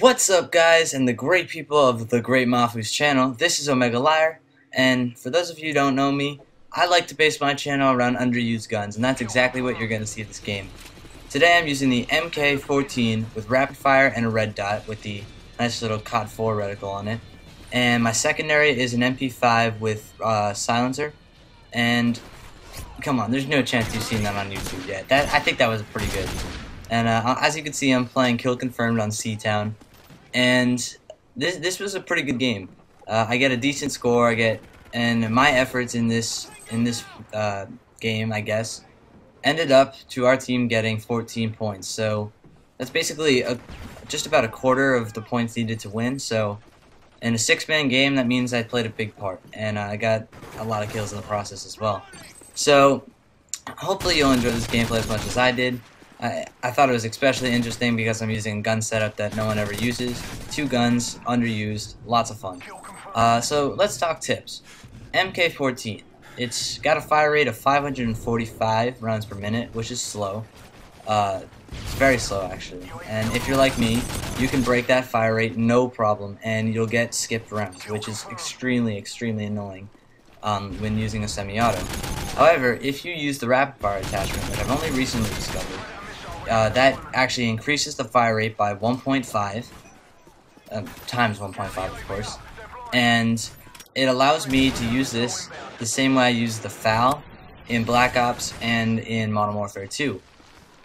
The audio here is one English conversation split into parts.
What's up, guys, and the great people of the Great Mafu's channel? This is OmegaLiar, and for those of you who don't know me, I like to base my channel around underused guns, and that's exactly what you're going to see in this game. Today I'm using the MK14 with rapid fire and a red dot with the nice little COD4 reticle on it, and my secondary is an Mp5 with silencer, and come on, there's no chance you've seen that on YouTube yet. I think that was pretty good. And as you can see, I'm playing Kill Confirmed on C-Town, and this was a pretty good game. I get a decent score. And my efforts in this game, I guess, ended up to our team getting 14 points. So that's basically just about a quarter of the points needed to win. So in a 6-man game, that means I played a big part, and I got a lot of kills in the process as well. So hopefully you'll enjoy this gameplay as much as I did. I thought it was especially interesting because I'm using a gun setup that no one ever uses. 2 guns, underused, lots of fun. So let's talk tips. MK14. It's got a fire rate of 545 rounds per minute, which is slow. It's very slow, actually. And if you're like me, you can break that fire rate no problem, and you'll get skipped rounds, which is extremely, extremely annoying when using a semi-auto. However, if you use the rapid fire attachment, which I've only recently discovered, that actually increases the fire rate by 1.5, times 1.5 of course, and it allows me to use this the same way I use the FAL in Black Ops and in Modern Warfare 2.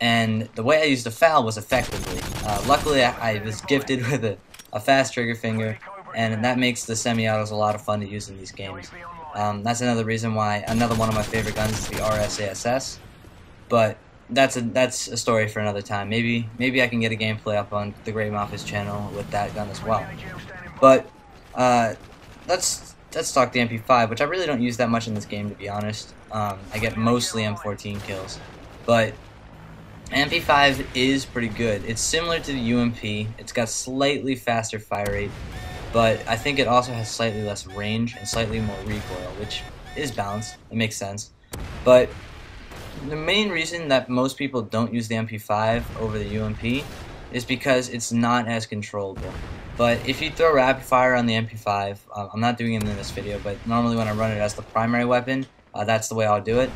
And the way I used the FAL was effectively. Luckily, I was gifted with a fast trigger finger, and that makes the semi-autos a lot of fun to use in these games. That's another reason why another one of my favorite guns is the RSASS, but that's a story for another time. Maybe I can get a gameplay up on the Great Mafu's channel with that gun as well. But let's talk the MP5, which I really don't use that much in this game, to be honest. I get mostly M14 kills, but MP5 is pretty good. It's similar to the UMP. It's got slightly faster fire rate, but I think it also has slightly less range and slightly more recoil, which is balanced. It makes sense. But the main reason that most people don't use the MP5 over the UMP is because it's not as controllable. But if you throw rapid fire on the MP5, I'm not doing it in this video, but normally when I run it as the primary weapon, that's the way I'll do it.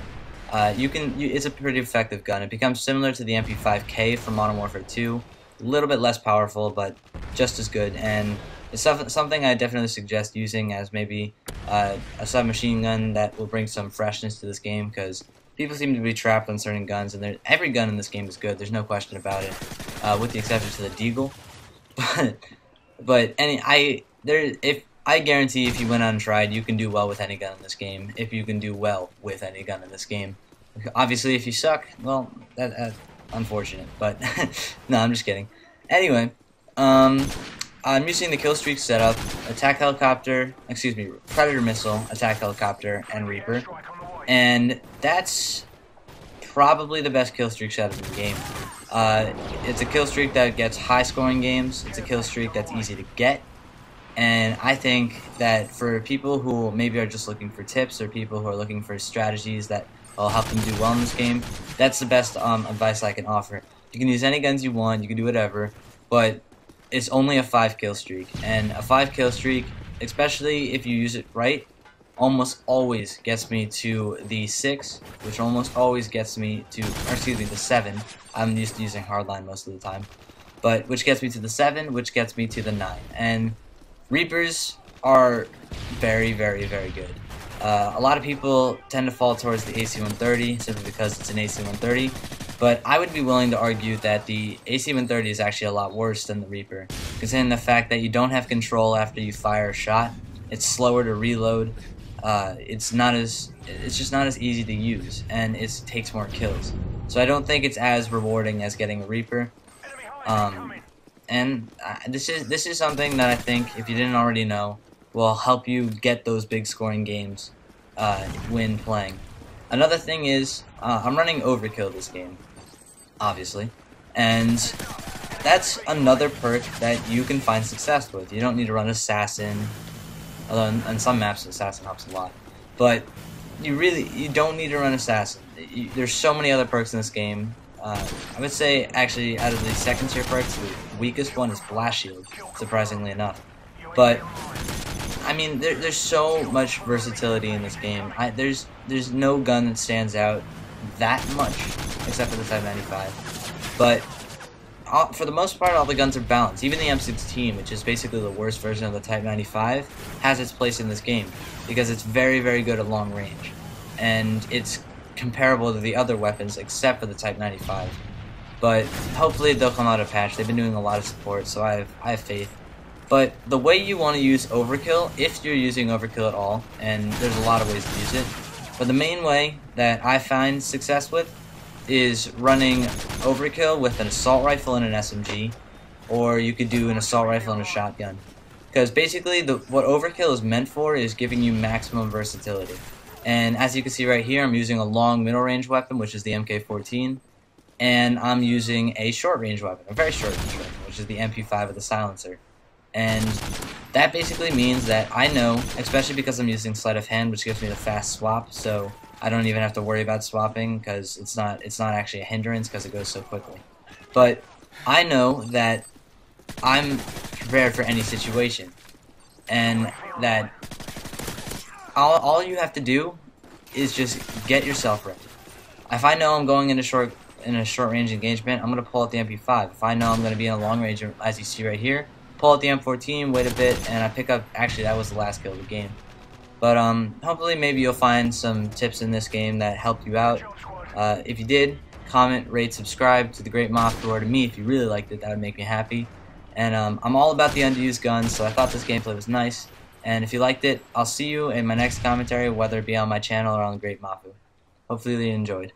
It's a pretty effective gun. It becomes similar to the MP5K from Modern Warfare 2, a little bit less powerful, but just as good. And it's something I definitely suggest using as maybe a submachine gun that will bring some freshness to this game, because people seem to be trapped on certain guns, and every gun in this game is good. There's no question about it, with the exception to the Deagle. But I guarantee if you went out and tried, you can do well with any gun in this game. If you can do well with any gun in this game, obviously, if you suck, well, that's unfortunate. But no, I'm just kidding. Anyway, I'm using the kill streak setup: Predator missile, attack helicopter, and Reaper. And that's probably the best kill streak setup in the game. It's a kill streak that gets high scoring games. It's a kill streak that's easy to get. And I think that for people who maybe are just looking for tips, or people who are looking for strategies that will help them do well in this game, that's the best advice I can offer. You can use any guns you want, you can do whatever, but it's only a 5 kill streak. And a 5 kill streak, especially if you use it right, almost always gets me to the 6, which almost always gets me to, or excuse me, the 7. I'm used to using hardline most of the time, but which gets me to the 7, which gets me to the 9. And Reapers are very, very, very good. A lot of people tend to fall towards the AC-130 simply because it's an AC-130, but I would be willing to argue that the AC-130 is actually a lot worse than the Reaper, considering the fact that you don't have control after you fire a shot. It's slower to reload. It's just not as easy to use, and it takes more kills. So I don't think it's as rewarding as getting a Reaper. And this is something that I think, if you didn't already know, will help you get those big scoring games when playing. Another thing is, I'm running Overkill this game, obviously, and that's another perk that you can find success with. You don't need to run Assassin, although on some maps Assassin helps a lot, but you don't need to run Assassin. There's so many other perks in this game. I would say, actually, out of the second tier perks, the weakest one is Blast Shield, surprisingly enough. But I mean, there's so much versatility in this game. There's no gun that stands out that much, except for the Type 95. But for the most part, all the guns are balanced. Even the M16, which is basically the worst version of the Type 95, has its place in this game because it's very, very good at long range, and it's comparable to the other weapons except for the Type 95. But hopefully they'll come out a patch. They've been doing a lot of support, so I have faith. But the way you want to use overkill, if you're using overkill at all, and there's a lot of ways to use it, but the main way that I find success with is running overkill with an assault rifle and an SMG, or you could do an assault rifle and a shotgun. Because basically what overkill is meant for is giving you maximum versatility. And as you can see right here, I'm using a long middle range weapon, which is the MK14, and I'm using a short range weapon, a very short range weapon, which is the Mp5 with the silencer. And that basically means that I know, especially because I'm using sleight of hand, which gives me the fast swap, so I don't even have to worry about swapping because it's not actually a hindrance because it goes so quickly. But I know that I'm prepared for any situation, and that all you have to do is just get yourself ready. If I know I'm going in a short range engagement, I'm gonna pull out the MP5. If I know I'm gonna be in a long range, as you see right here, pull out the M14, wait a bit, and I pick up. Actually, that was the last kill of the game. But hopefully, maybe you'll find some tips in this game that helped you out. If you did, comment, rate, subscribe to the Great Mafia, or to me if you really liked it. That would make me happy. And I'm all about the underused guns, so I thought this gameplay was nice. And if you liked it, I'll see you in my next commentary, whether it be on my channel or on the Great Mafia. Hopefully you enjoyed.